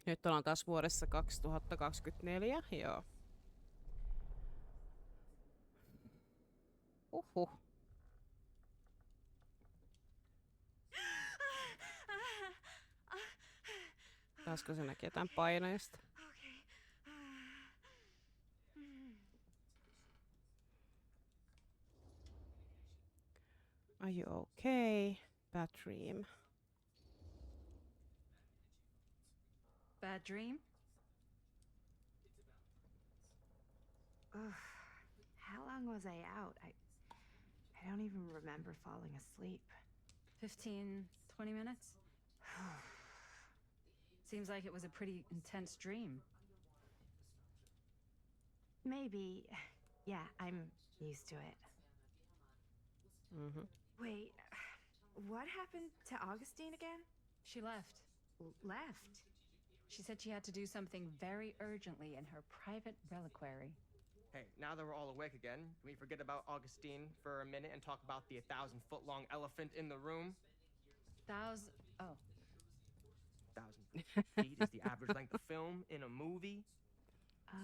Nyt ollaan taas vuodessa 2024, joo. Uhuh. Taasko se näkee jotain painajasta? Okay. Are you okay? Bad dream. Bad dream? Ugh. How long was I out? I don't even remember falling asleep. 15, 20 minutes? Seems like it was a pretty intense dream. Maybe. Yeah, I'm used to it. Mm-hmm. Wait, what happened to Augustine again? She left. Left? She said she had to do something very urgently in her private reliquary. Hey, now that we're all awake again, can we forget about Augustine for a minute and talk about the 1,000-foot-long elephant in the room? Oh. 1,000 feet is the average length of film in a movie. Oh.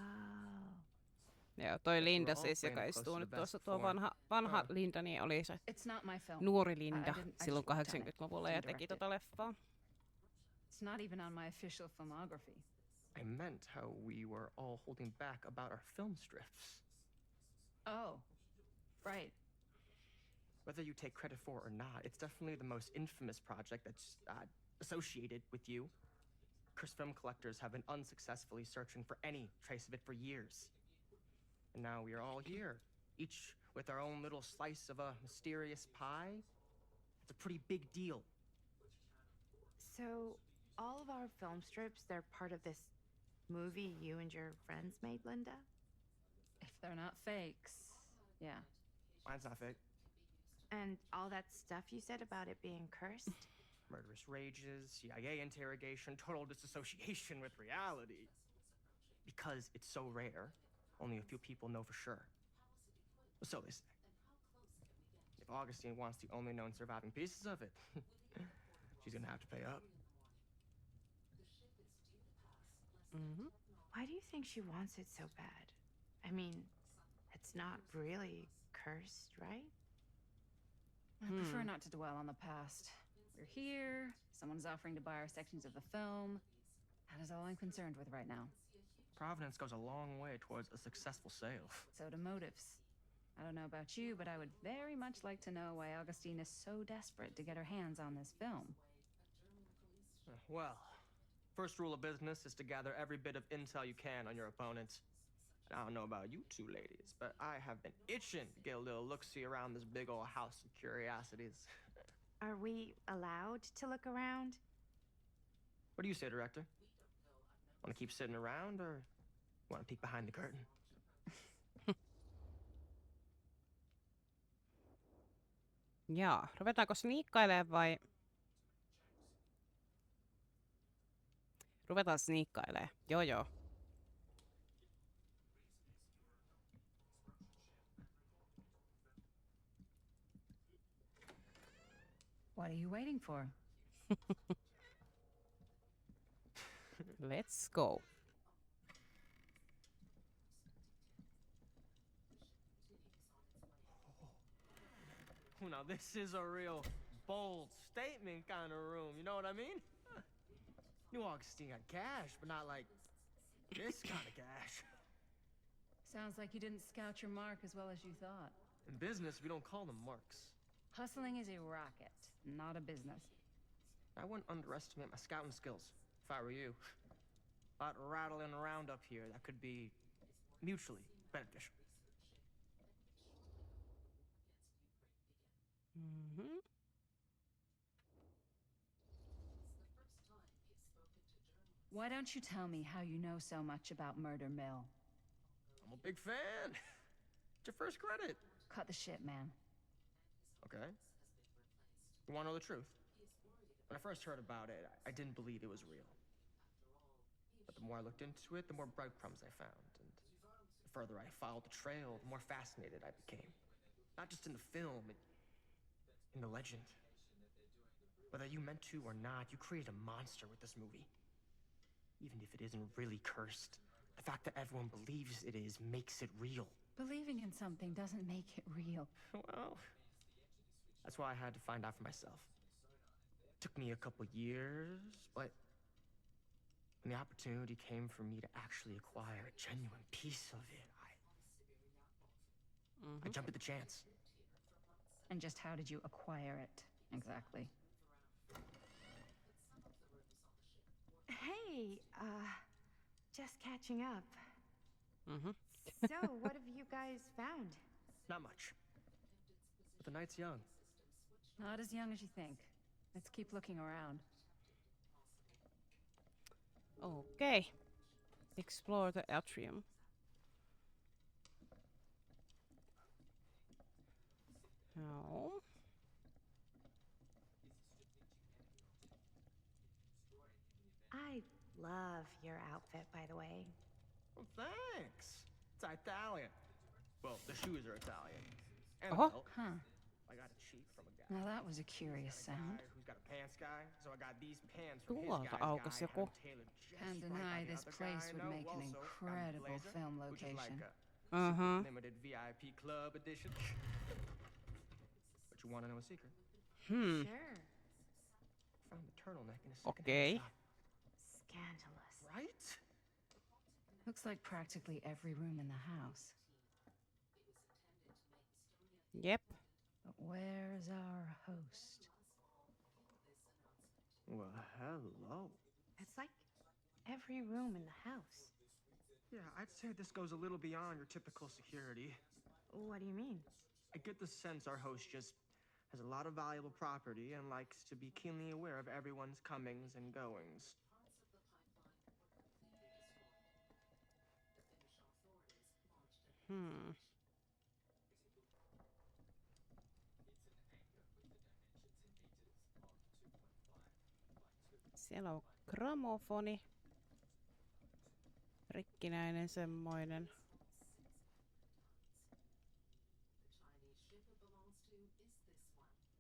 Joo, toi Guess Linda we're all siis, joka playing istuu close to nyt the tuossa, best tuo form. vanha Linda, niin oli se It's not my film. nuori Linda I just silloin worked on it. 80-luvulla ja Some teki directed. tota leffaa. It's not even on my official filmography. I meant how we were all holding back about our film strips. Oh. Right. Whether you take credit for it or not, it's definitely the most infamous project that's associated with you. Cursed film collectors have been unsuccessfully searching for any trace of it for years. And now we are all here, each with our own little slice of a mysterious pie. It's a pretty big deal. So, all of our film strips, they're part of this movie you and your friends made, Linda? If they're not fakes. Yeah. Mine's not fake. And all that stuff you said about it being cursed? Murderous rages, CIA interrogation, total disassociation with reality. Because it's so rare, only a few people know for sure. So they say. If Augustine wants the only known surviving pieces of it, she's gonna have to pay up. Mm-hmm. Why do you think she wants it so bad? I mean, it's not really cursed, right? I prefer not to dwell on the past. We're here, someone's offering to buy our sections of the film. That is all I'm concerned with right now. Providence goes a long way towards a successful sale. So do motives. I don't know about you, but I would very much like to know why Augustine is so desperate to get her hands on this film. Well, first rule of business is to gather every bit of intel you can on your opponent. I don't know about you two ladies, but I have been itching to get a little look-see around this big old house of curiosities. Are we allowed to look around? What do you say, director? Want to keep sitting around, or want to peek behind the curtain? Jaa, ruvetaanko sniikkailemaan vai? Ruvetaan sniikkailemaan. Joo. What are you waiting for? Let's go. Oh, now this is a real bold statement kind of room, you know what I mean? New Augustine got cash, but not like this kind of cash. Sounds like you didn't scout your mark as well as you thought. In business, we don't call them marks. Hustling is a racket, not a business. I wouldn't underestimate my scouting skills, if I were you. A lot rattling around up here that could be mutually beneficial. Mm-hmm. Why don't you tell me how you know so much about Murder Mill? I'm a big fan. It's your first credit. Cut the shit, man. Okay. You want to know the truth? When I first heard about it, I didn't believe it was real. But the more I looked into it, the more breadcrumbs I found. And the further I followed the trail, the more fascinated I became. Not just in the film, in the legend. Whether you meant to or not, you created a monster with this movie. Even if it isn't really cursed, the fact that everyone believes it is makes it real. Believing in something doesn't make it real. Well, that's why I had to find out for myself. Took me a couple years, but when the opportunity came for me to actually acquire a genuine piece of it, I jumped at the chance. And just how did you acquire it, exactly? Hey, just catching up. Mhm. So, what have you guys found? Not much. But the night's young. Not as young as you think. Let's keep looking around. Okay. Explore the atrium. No. I love your outfit, by the way. Well, thanks. It's Italian. Well, the shoes are Italian. And Uh-huh. the belt. Huh. I got it cheap from a guy. Now that was a curious sound. Who's got a pants guy? So I got these pants from his Tuolta guy's aukas guy, joku. had 'em tailored just Can't right deny by the this other place guy I would know. make an Also, got me incredible blazer, film which is location. like a Uh-huh. super limited VIP club edition. But you want to know a secret? Hmm. Sure. Found the turtleneck in a second Okay. shop. Scandalous. Right? Looks like practically every room in the house. Yep. But where's our host? Well, hello. It's like every room in the house. Yeah, I'd say this goes a little beyond your typical security. What do you mean? I get the sense our host just has a lot of valuable property and likes to be keenly aware of everyone's comings and goings. Hmm. Siellä on gramofoni. Rikkinäinen semmoinen.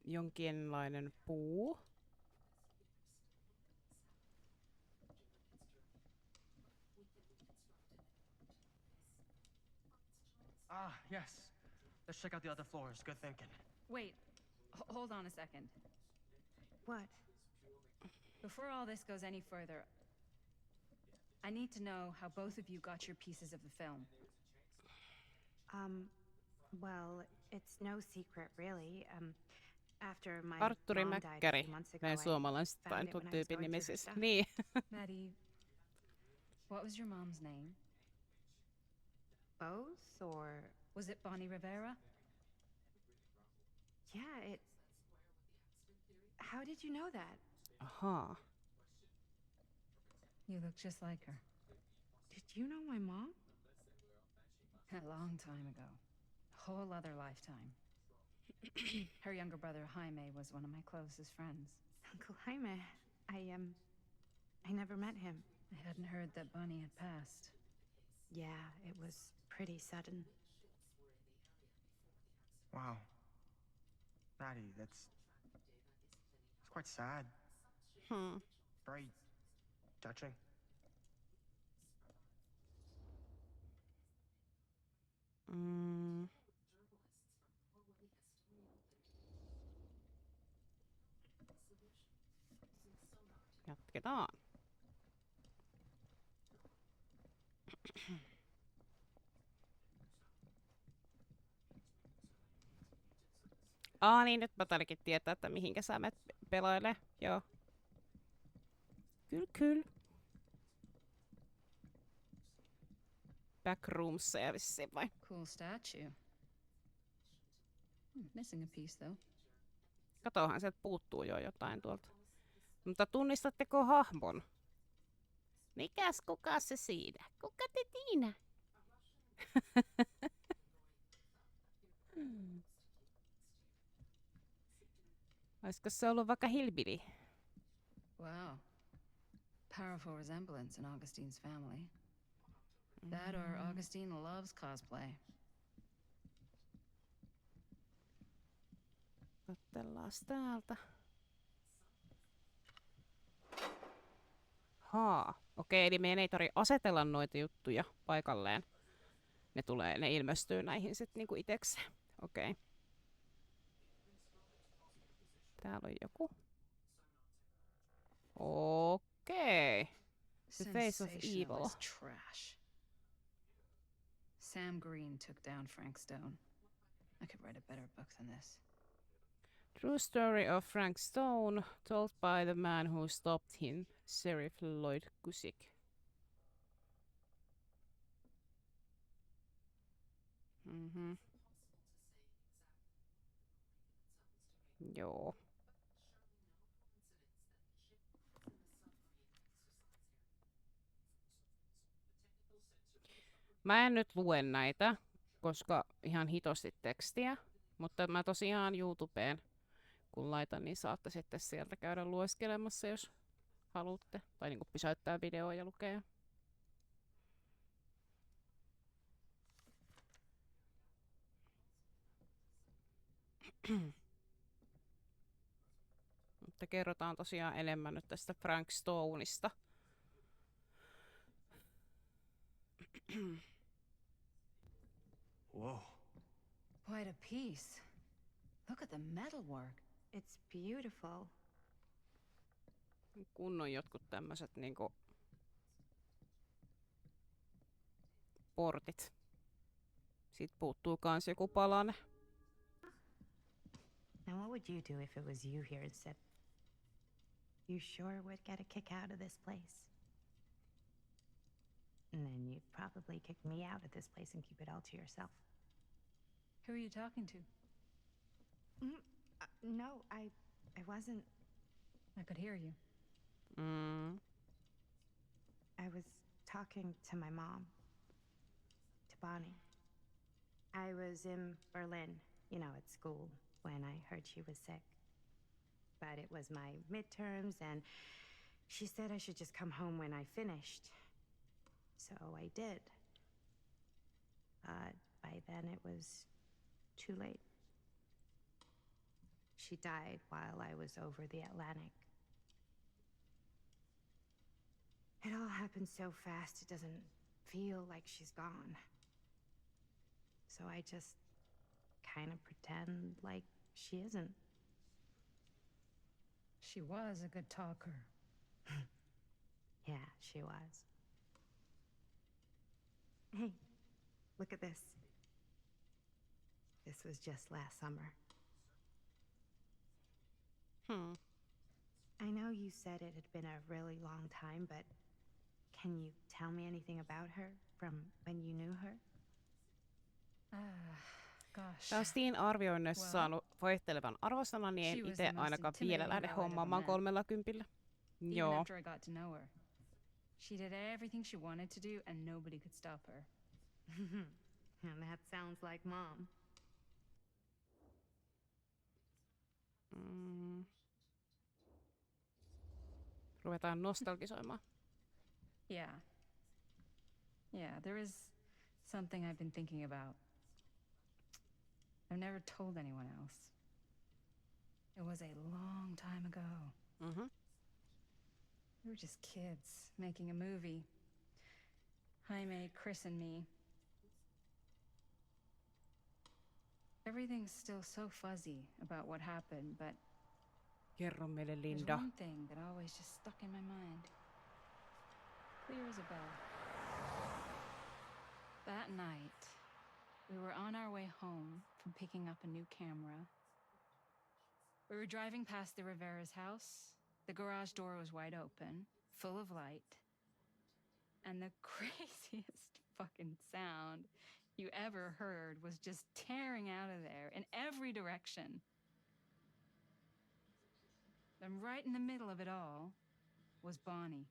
Jonkinlainen puu. Ah, yes. Let's check out the other floors. Good thinking. Wait, hold on a second. What? Before all this goes any further, I need to know how both of you got your pieces of the film. Well, it's no secret, really. After my Arturi mom died a Mäkkäri. few months ago, Näin I suomalaiset found vain it tuon when I was tyypin going through her nimisistä. stuff. Niin. Maddie, what was your mom's name? Both, or... Was it Bonnie Rivera? Yeah, it... How did you know that? Ahaa. You look just like her. Did you know my mom? A long time ago. A whole other lifetime. Her younger brother, Jaime, was one of my closest friends. Uncle Jaime. I never met him. I hadn't heard that Bonnie had passed. Yeah, it was pretty sudden. Wow. Maddie, that's quite sad. Hmm. Very touching. Mm. Jatketaan. Niin nyt mä taidakin tietää, että mihinkä sä menet pelailee. Joo. Kyllä. Backroomsia vissiin vai? Cool statue. Missing a piece, though. Katohan, sieltä puuttuu jo jotain tuolta. Mutta tunnistatteko hahmon? Kuka se siinä? Kuka te Tiina? Olisiko se ollut vaikka Hillbilly? Wow. Powerful resemblance in Augustine's family. That or Augustine loves cosplay. Katsellaan täältä. Haa. Okei, eli meidän ei tarvitse asetella noita juttuja paikalleen. Ne ilmestyy näihin sitten niinku itekseen. Okei. Täällä on joku. Okei. The Face of Evil. Sensationalist trash. Sam Green took down Frank Stone. I could write a better book than this. True story of Frank Stone, told by the man who stopped him, Sheriff Lloyd Cusick. Mhm. Joo. Mä en nyt lue näitä, koska ihan hitosti tekstiä, mutta mä tosiaan YouTubeen, kun laitan, niin saatte sitten sieltä käydä lueskelemassa, jos haluatte. Tai niinku pysäyttää videoa ja lukea. Mutta kerrotaan tosiaan enemmän nyt tästä Frank Stoneista. Whoa. Quite a piece. Look at the metalwork. It's beautiful. Kunnon jotkut tämmöiset niinku portit. Siitä puuttuu kans joku palane. Now, what would you do if it was you here instead? You sure would get a kick out of this place. And then you'd probably kick me out of this place and keep it all to yourself. Who are you talking to? No, I wasn't. I could hear you. I was talking to my mom, to Bonnie. I was in Berlin, at school, when I heard she was sick. But it was my midterms, and she said I should just come home when I finished. So I did. By then it was too late. She died while I was over the Atlantic. It all happened so fast, it doesn't feel like she's gone. So I just kind of pretend like she isn't. She was a good talker. Yeah, she was. Hey, look at this. This was just last summer. I know you said it had been a really long time, but can you tell me anything about her from when you knew her? Gosh. Tää on Steam-arvioinneissa Well, saanut vaihtelevan arvosanan, niin she en was itse the most ainakaan vielä lähde intimidating girl I'd ever hommaamaan met. 30. Even Joo. after I got to know her. She did everything she wanted to do, and nobody could stop her. And that sounds like Mom. Ruvetaan nostalgisoimaan. Yeah. Yeah, there is something I've been thinking about. I've never told anyone else. It was a long time ago. We were just kids making a movie. Jaime, Chris, and me. Everything's still so fuzzy about what happened, but Kerro meille, there's Linda. one thing that always just stuck in my mind. Clear as a bell. That night, we were on our way home from picking up a new camera. We were driving past the Rivera's house. The garage door was wide open, full of light. And the craziest fucking sound you ever heard was just tearing out of there in every direction. And right in the middle of it all was Bonnie.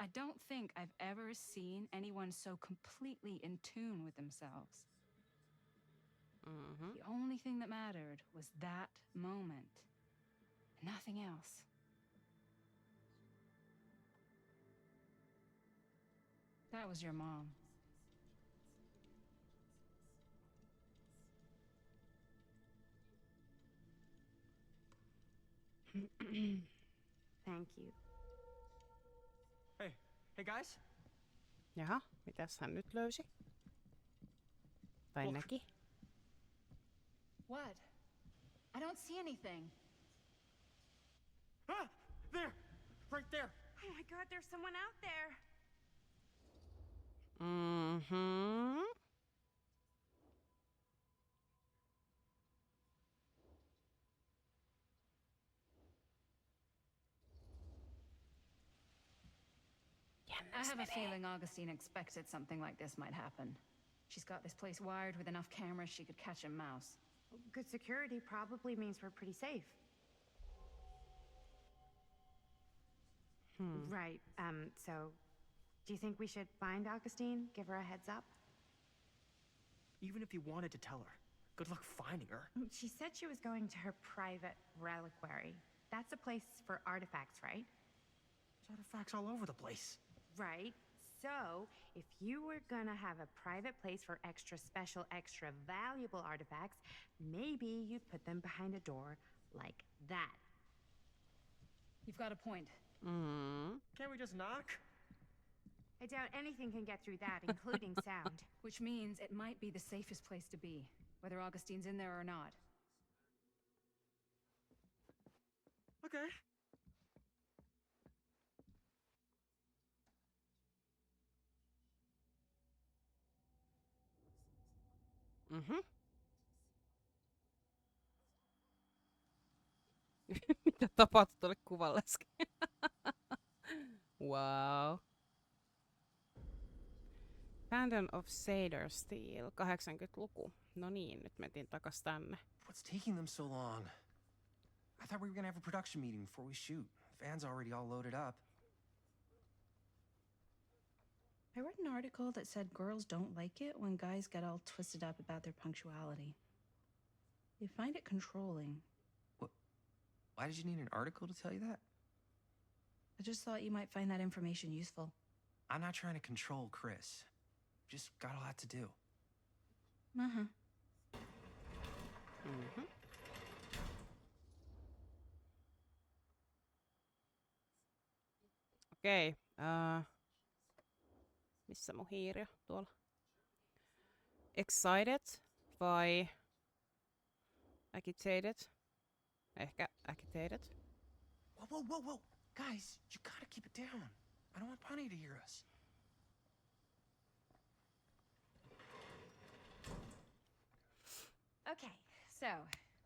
I don't think I've ever seen anyone so completely in tune with themselves. The only thing that mattered was that moment. Nothing else. That was your mom. Thank you. Hey guys? Jaha, mitäs hän nyt löysi? Tai Look. näki? What? I don't see anything. Ah! There! Right there! Oh my god, there's someone out there. Mhm. I have a feeling Augustine expected something like this might happen. She's got this place wired with enough cameras she could catch a mouse. Good security probably means we're pretty safe. Right. So do you think we should find Augustine? Give her a heads up? Even if you wanted to tell her, good luck finding her. She said she was going to her private reliquary. That's a place for artifacts, right? There's artifacts all over the place. Right. So, if you were gonna have a private place for extra special, extra valuable artifacts, maybe you'd put them behind a door like that. You've got a point. Mm. Can't we just knock? I doubt anything can get through that, including sound. Which means it might be the safest place to be, whether Augustine's in there or not. Okay. Mhm. Mitä tapahtui tuolle kuvalle äsken? Wow. Phantom of Sadar Steel, 80-luku. No niin, nyt mentiin takas tänne. What's taking them so long? I thought we were gonna have a production meeting before we shoot. Van's already all loaded up. I read an article that said girls don't like it when guys get all twisted up about their punctuality. They find it controlling. Why did you need an article to tell you that? I just thought you might find that information useful. I'm not trying to control Chris. Just got a lot to do. Uh-huh. Mhm. Okei. Missä mun hiiri on? Tuolla. Excited vai agitated? Ehkä agitated. Whoa, whoa, whoa, whoa! Guys, you gotta keep it down. I don't want Bonnie to hear us. Okay, so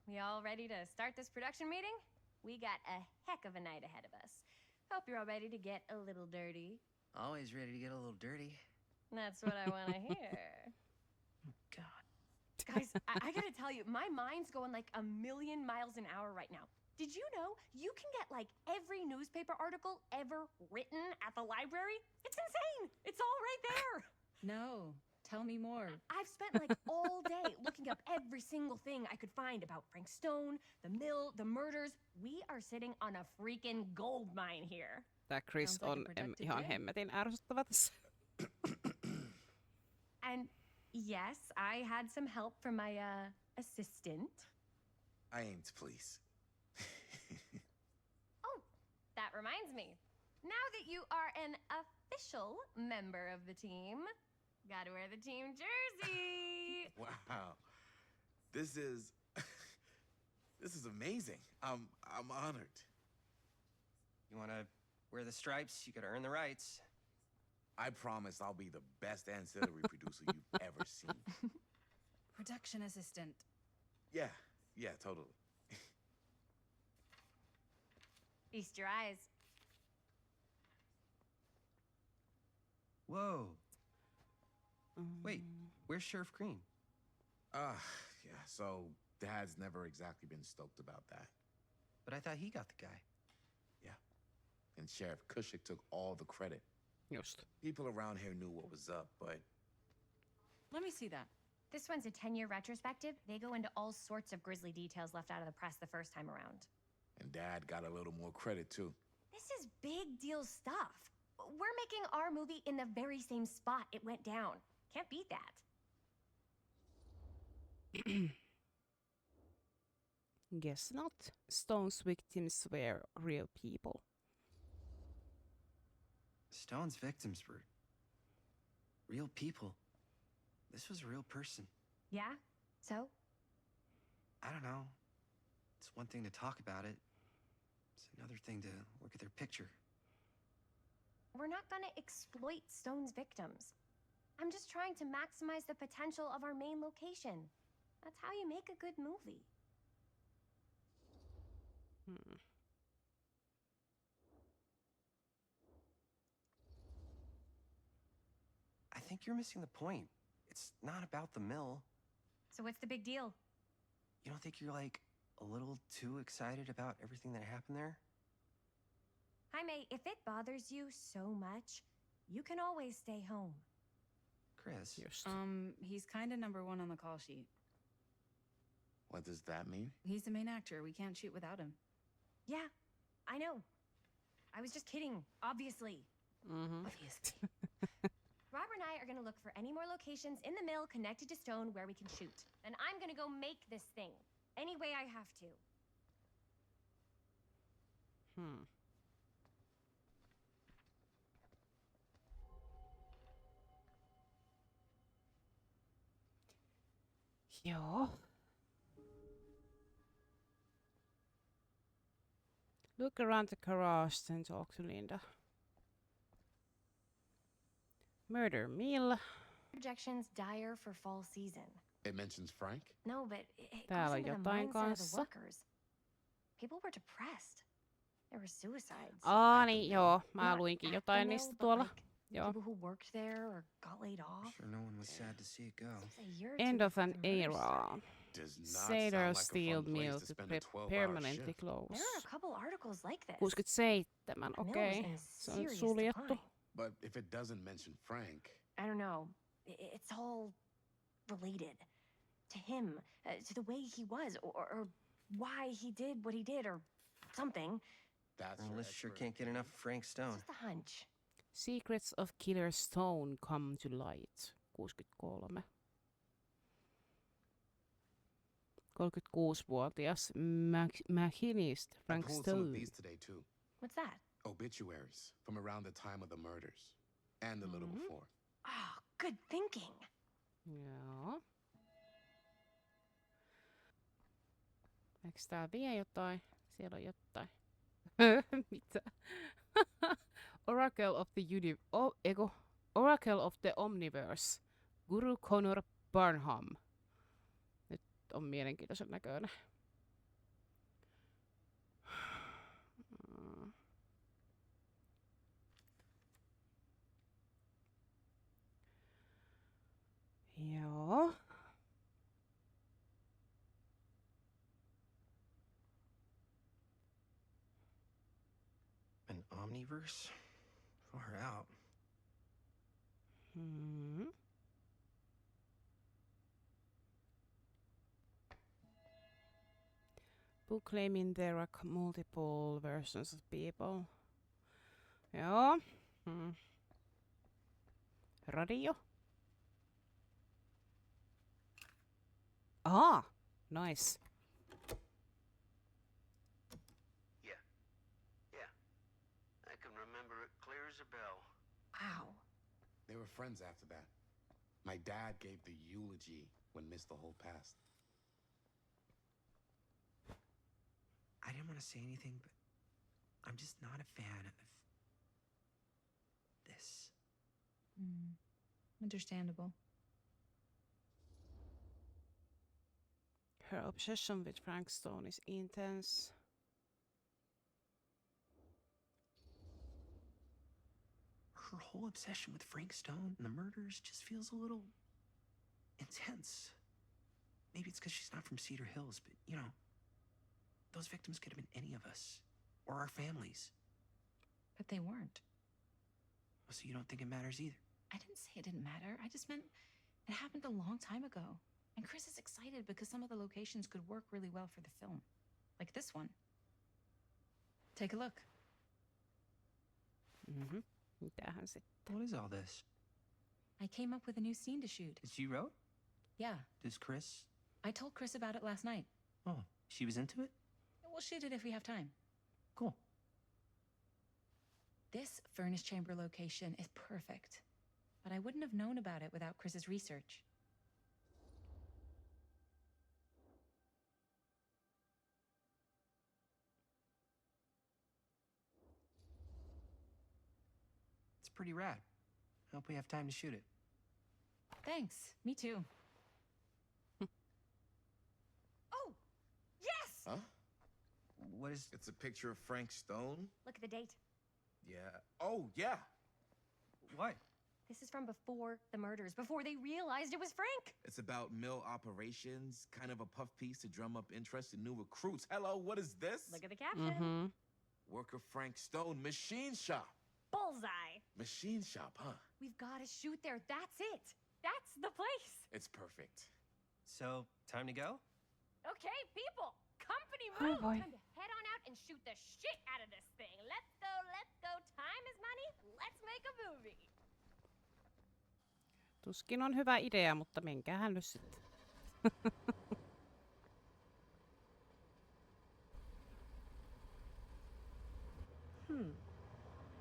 we all ready to start this production meeting? We got a heck of a night ahead of us. Hope you're all ready to get a little dirty. Always ready to get a little dirty. That's what I want to hear. God. Guys, I gotta tell you, my mind's going like a million miles an hour right now. Did you know you can get like every newspaper article ever written at the library? It's insane! It's all right there! No. Tell me more. I've spent like all day looking up every single thing I could find about Frank Stone, the mill, the murders. We are sitting on a freaking gold mine here. Tää Chris Sounds like a on productive ihan day. hemmetin ärsyttävä tässä. And yes, I had some help from my assistant. I aim to please. Oh, that reminds me. Now that you are an official member of the team, gotta wear the team jersey. Wow. This is this is amazing. I'm honored. You want to wear the stripes? You got to earn the rights. I promise I'll be the best ancillary producer you've ever seen. Production assistant. Yeah, totally. Feast your eyes. Whoa. Wait, where's Sheriff Green? Yeah, so Dad's never exactly been stoked about that. But I thought he got the guy. And Sheriff Cushik took all the credit. Just. People around here knew what was up, but Let me see that. This one's a 10-year retrospective. They go into all sorts of grisly details left out of the press the first time around. and Dad got a little more credit too. This is big deal stuff. We're making our movie in the very same spot it went down. Can't beat that. Guess not. Stone's victims were real people. Stone's victims were real people. This was a real person. Yeah? So? I don't know. It's one thing to talk about it. It's another thing to look at their picture. We're not gonna exploit Stone's victims. I'm just trying to maximize the potential of our main location. That's how you make a good movie. I think you're missing the point. It's not about the mill. So what's the big deal? You don't think you're, like, a little too excited about everything that happened there? Jaime, if it bothers you so much, you can always stay home. Chris. Just. He's kind of number one on the call sheet. What does that mean? He's the main actor. We can't shoot without him. Yeah, I know. I was just kidding, obviously. Obviously. Robert and I are gonna look for any more locations in the mill connected to Stone where we can shoot. And I'm gonna go make this thing. Any way I have to. Joo. Look around the garage and talk to Linda. Murder mill. Projections dire for fall season. It mentions Frank? No, but it Täällä goes on into the jotain mindset of the kanssa. workers. People were depressed. There were suicides. Niin joo. Mä Not luinkin at jotain the niistä mill, but, tuolla. like, Joo. people who worked there or got laid off. Sure no one was sad to see it go. It's a year or End two of an before the murders era. started. Does not Sailor sound like a steel fun place mill to to spend a 12-hour permanently shift. close. There are a couple articles like this. 67, The mill was okei. in Se on serious suljettu. decline. But if it doesn't mention Frank, I don't know. It's all related to him, to the way he was, or why he did what he did, or something. that's Well, your Liz sure expert. can't get enough of Frank It's Stone. just a hunch. Secrets of Killer Stone come to light. 63. 36-vuotias machinist I Frank pulled some of Stone. these today too. What's that? Obituaries from around the time of the murders and a little before. Oh, good thinking. Joo. Eikö tää vie jotain? Siellä on jotain. Mitä? Oracle of the Oracle of the Omniverse. Guru Connor Barnham. Nyt on mielenkiintoisen näköinen. Joo. An omniverse? Far out. Book claiming there are multiple versions of people. Joo. Radio. Ah, nice. Yeah. I can remember it clear as a bell. Wow. They were friends after that. My dad gave the eulogy when Miss the Whole passed. I didn't want to say anything, but I'm just not a fan of this. Understandable. Her obsession with Frank Stone is intense. Her whole obsession with Frank Stone and the murders just feels a little intense. Maybe it's because she's not from Cedar Hills, but you know, those victims could have been any of us or our families. But they weren't. So you don't think it matters either? I didn't say it didn't matter. I just meant it happened a long time ago. And Chris is excited because some of the locations could work really well for the film. Like this one. Take a look. Mitähän sitten? What is all this? I came up with a new scene to shoot. That you wrote? Yeah. Does Chris? I told Chris about it last night. Oh, she was into it? We'll shoot it if we have time. Cool. This furnace chamber location is perfect, but I wouldn't have known about it without Chris's research. It's pretty rad. I hope we have time to shoot it. Thanks. Me too. Oh, yes! Huh? What is... It's a picture of Frank Stone? Look at the date. Yeah. Oh, yeah. What? This is from before the murders, before they realized it was Frank. It's about mill operations, kind of a puff piece to drum up interest in new recruits. Hello, what is this? Look at the caption. Mm-hmm. Worker Frank Stone, machine shop. Bullseye. Machine shop, huh? We've got to shoot there. That's it. That's the place. It's perfect. So, time to go? Okay, people. Company Oh, move. boy. Time to head on out and shoot the shit out of this thing. Let's go, let's go. Time is money. Let's make a movie. Tuskin on hyvä idea, mutta menkäähän nyt sitten.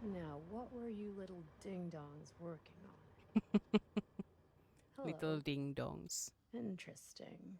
Now, what were you little ding-dongs working on? Hello. Little ding dongs. Interesting.